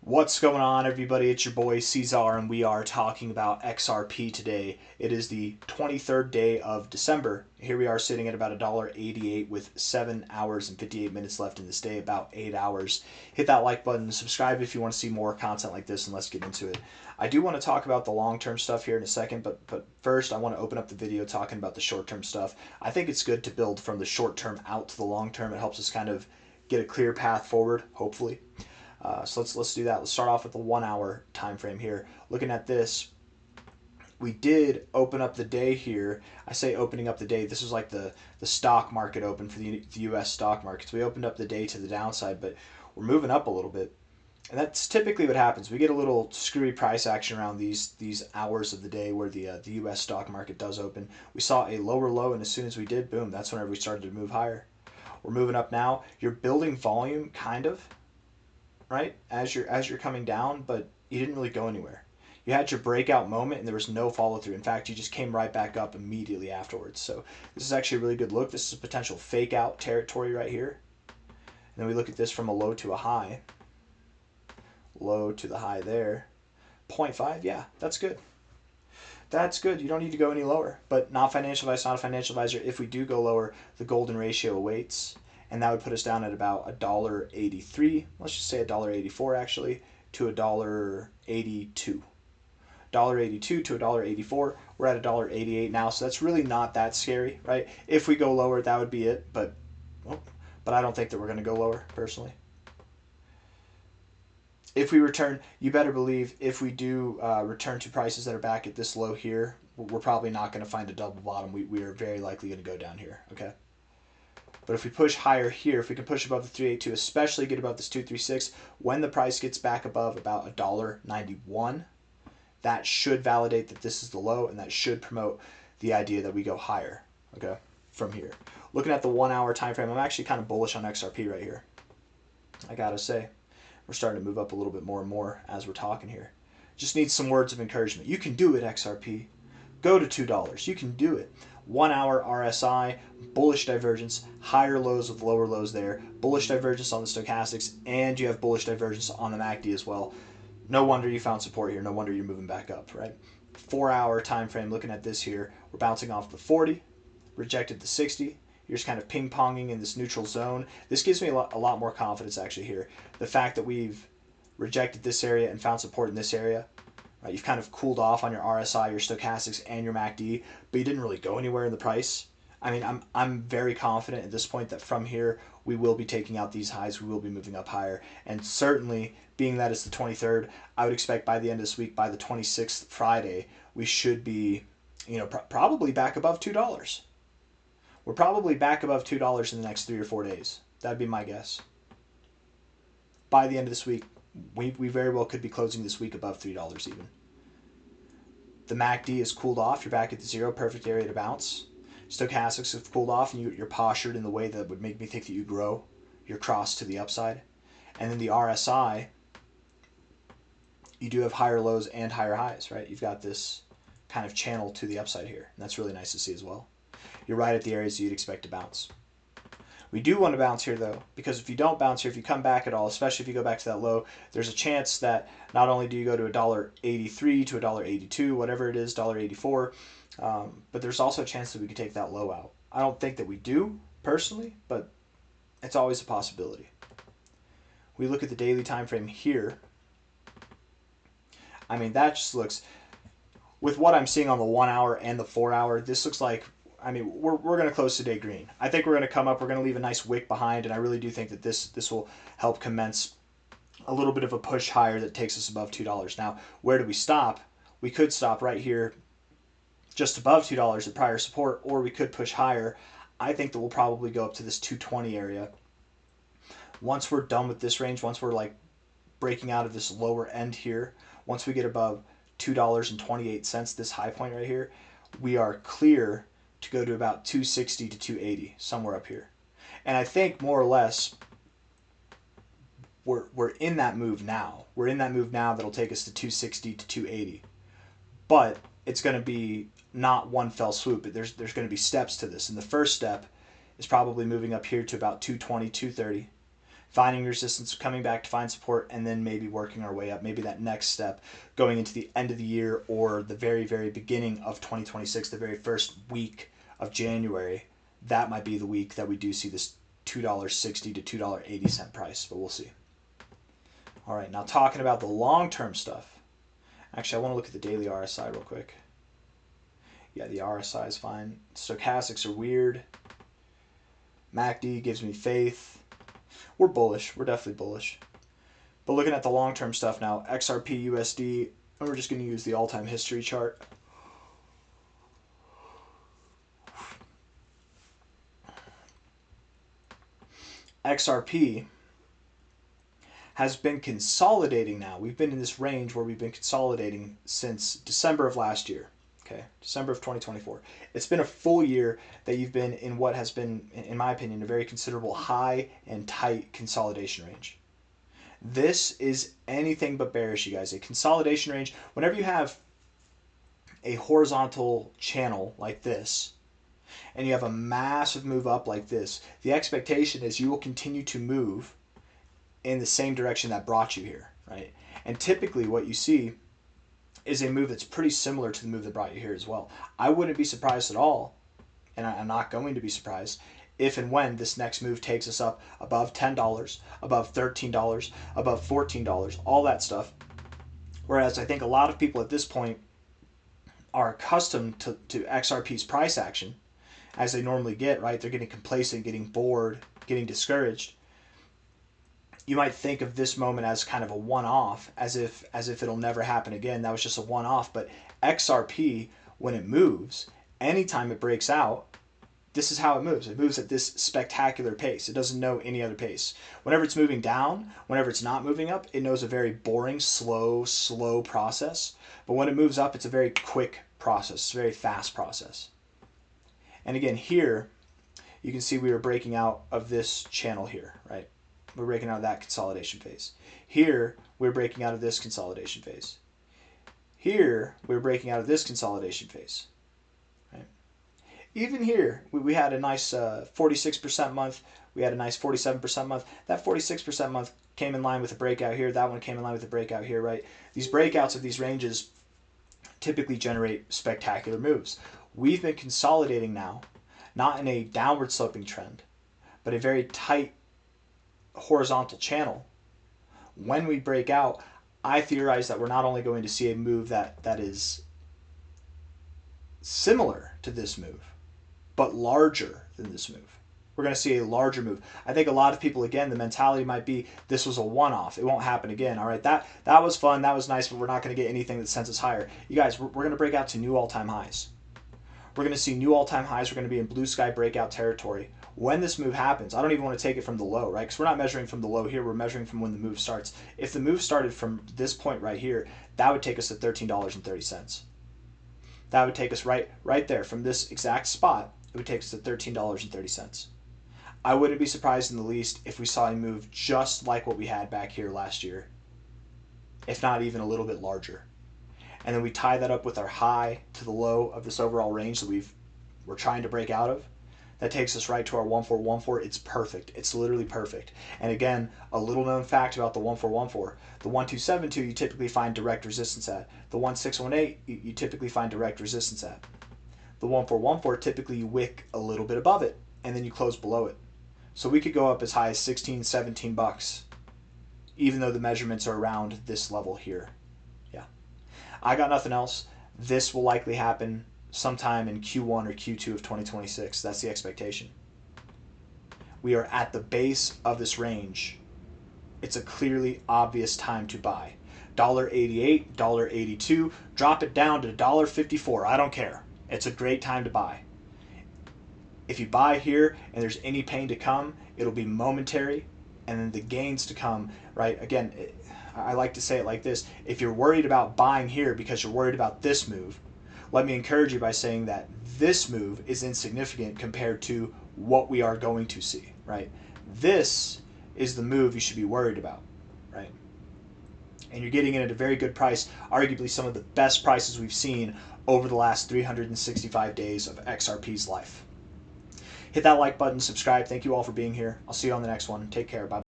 What's going on, everybody? It's your boy C-Zar, and we are talking about XRP today. It is the 23rd day of December. Here we are sitting at about $1.88 with 7 hours and 58 minutes left in this day, about 8 hours. Hit that like button, subscribe if you want to see more content like this, and let's get into it. I do want to talk about the long-term stuff here in a second, but first I want to open up the video talking about the short-term stuff. I think it's good to build from the short-term out to the long-term. It helps us kind of get a clear path forward, hopefully. So let's do that. Let's start off with the 1 hour time frame here. Looking at this, we did open up the day here. I say opening up the day. This is like the stock market open for the U.S. stock markets. We opened up the day to the downside, but we're moving up a little bit. And that's typically what happens. We get a little screwy price action around these hours of the day where the U.S. stock market does open. We saw a lower low, and as soon as we did, boom, that's whenever we started to move higher. We're moving up now. You're building volume, kind of, right, as you're coming down, but you didn't really go anywhere. You had your breakout moment and there was no follow through. In fact, you just came right back up immediately afterwards. So this is actually a really good look. This is a potential fake out territory right here. And then we look at this from a low to a high. Low to the high there. 0.5, yeah, that's good. That's good. You don't need to go any lower. But not financial advice, not a financial advisor. If we do go lower, the golden ratio awaits. And that would put us down at about $1.83. Let's just say $1.84 actually, to $1.82. $1.82 to $1.84. We're at $1.88 now, so that's really not that scary, right? If we go lower, that would be it, but I don't think that we're going to go lower personally. If we return, you better believe if we do return to prices that are back at this low here, we're probably not going to find a double bottom. We are very likely going to go down here, okay? But if we push higher here, if we can push above the 382, especially get above this 236, when the price gets back above about $1.91, that should validate that this is the low, and that should promote the idea that we go higher, okay, from here. Looking at the 1 hour time frame, I'm actually kind of bullish on XRP right here. I gotta say, we're starting to move up a little bit more and more as we're talking here. Just need some words of encouragement. You can do it, XRP. Go to $2. You can do it. 1 hour RSI, bullish divergence, higher lows with lower lows there, bullish divergence on the stochastics, and you have bullish divergence on the MACD as well. No wonder you found support here. No wonder you're moving back up, right? 4 hour time frame, looking at this here, we're bouncing off the 40, rejected the 60. You're just kind of ping-ponging in this neutral zone. This gives me a lot more confidence actually here. The fact that we've rejected this area and found support in this area, right? You've kind of cooled off on your RSI, your stochastics, and your MACD, but you didn't really go anywhere in the price. I mean, I'm very confident at this point that from here we will be taking out these highs. We will be moving up higher, and certainly being that it's the 23rd, I would expect by the end of this week, by the 26th Friday, we should be, probably back above $2. We're probably back above $2 in the next 3 or 4 days. That'd be my guess. By the end of this week, we very well could be closing this week above $3 even. The MACD is cooled off. You're back at the zero, perfect area to bounce. Stochastics have cooled off, and you're postured in the way that would make me think that you grow. You're crossed to the upside. And then the RSI, you do have higher lows and higher highs, right? You've got this kind of channel to the upside here, and that's really nice to see as well. You're right at the areas you'd expect to bounce. We do want to bounce here, though, because if you don't bounce here, if you come back at all, especially if you go back to that low, there's a chance that not only do you go to $1.83 to $1.82, whatever it is, $1.84, but there's also a chance that we could take that low out. I don't think that we do, personally, but it's always a possibility. We look at the daily time frame here. I mean, that just looks, with what I'm seeing on the 1 hour and the 4 hour, this looks like, I mean, we're going to close today green. I think we're going to come up. We're going to leave a nice wick behind, and I really do think that this will help commence a little bit of a push higher that takes us above $2. Now, where do we stop? We could stop right here just above $2 at prior support, or we could push higher. I think that we'll probably go up to this 220 area. Once we're done with this range, once we're like breaking out of this lower end here, once we get above $2.28, this high point right here, we are clear to go to about 260 to 280, somewhere up here. And I think more or less we're in that move now. We're in that move now that'll take us to 260 to 280. But it's going to be not one fell swoop. There's going to be steps to this. And the first step is probably moving up here to about 220, 230. finding resistance, coming back to find support, and then maybe working our way up. Maybe that next step going into the end of the year or the very, very beginning of 2026, the very first week of January, that might be the week that we do see this $2.60 to $2.80 price, but we'll see. All right, now talking about the long-term stuff. Actually, I want to look at the daily RSI real quick. Yeah, the RSI is fine. Stochastics are weird. MACD gives me faith. We're bullish. We're definitely bullish. But looking at the long-term stuff now, XRP USD, and we're just going to use the all-time history chart. XRP has been consolidating now. We've been in this range where we've been consolidating since December of last year. Okay, December of 2024. It's been a full year that you've been in what has been, in my opinion, a very considerable high and tight consolidation range. This is anything but bearish, you guys. A consolidation range, whenever you have a horizontal channel like this, and you have a massive move up like this, the expectation is you will continue to move in the same direction that brought you here, right? And typically what you see is a move that's pretty similar to the move that brought you here as well. I wouldn't be surprised at all, and I'm not going to be surprised, if and when this next move takes us up above $10, above $13, above $14, all that stuff. Whereas I think a lot of people at this point are accustomed to XRP's price action, as they normally get, right? They're getting complacent, getting bored, getting discouraged. You might think of this moment as kind of a one-off, as if it'll never happen again. That was just a one-off. But XRP, when it moves, anytime it breaks out, this is how it moves. It moves at this spectacular pace. It doesn't know any other pace. Whenever it's moving down, whenever it's not moving up, it knows a very boring, slow process. But when it moves up, it's a very quick process. It's a very fast process. And again, here, you can see we were breaking out of this channel here, right? We're breaking out of that consolidation phase. Here, we're breaking out of this consolidation phase. Here, we're breaking out of this consolidation phase. Right? Even here, we had a nice 46% month. We had a nice 47% month. That 46% month came in line with a breakout here. That one came in line with a breakout here, right? These breakouts of these ranges typically generate spectacular moves. We've been consolidating now, not in a downward sloping trend, but a very tight horizontal channel. When we break out, I theorize that we're not only going to see a move that is similar to this move, but larger than this move. We're going to see a larger move. I think a lot of people, again, the mentality might be this was a one-off. It won't happen again. All right, that was fun. That was nice, but we're not going to get anything that sends us higher. You guys, we're going to break out to new all-time highs. We're going to see new all-time highs. We're going to be in blue sky breakout territory. When this move happens, I don't even want to take it from the low, right? Because we're not measuring from the low here. We're measuring from when the move starts. If the move started from this point right here, that would take us to $13.30. That would take us right there from this exact spot. It would take us to $13.30. I wouldn't be surprised in the least if we saw a move just like what we had back here last year, if not even a little bit larger. And then we tie that up with our high to the low of this overall range that we're trying to break out of. That takes us right to our 1414. It's perfect. It's literally perfect. And again, a little known fact about the 1414. The 1272 you typically find direct resistance at. The 1618 you typically find direct resistance at. The 1414 typically you wick a little bit above it and then you close below it. So we could go up as high as 16, 17 bucks, even though the measurements are around this level here. Yeah. I got nothing else. This will likely happen sometime in Q1 or Q2 of 2026. That's the expectation. We are at the base of this range. It's a clearly obvious time to buy. $1.88, $1.82, drop it down to $1.54. I don't care. It's a great time to buy. If you buy here and there's any pain to come, it'll be momentary, and then the gains to come, right? Again, I like to say it like this. If you're worried about buying here because you're worried about this move, let me encourage you by saying that this move is insignificant compared to what we are going to see, right? This is the move you should be worried about, right? And you're getting it at a very good price, arguably some of the best prices we've seen over the last 365 days of XRP's life. Hit that like button, subscribe. Thank you all for being here. I'll see you on the next one. Take care. Bye.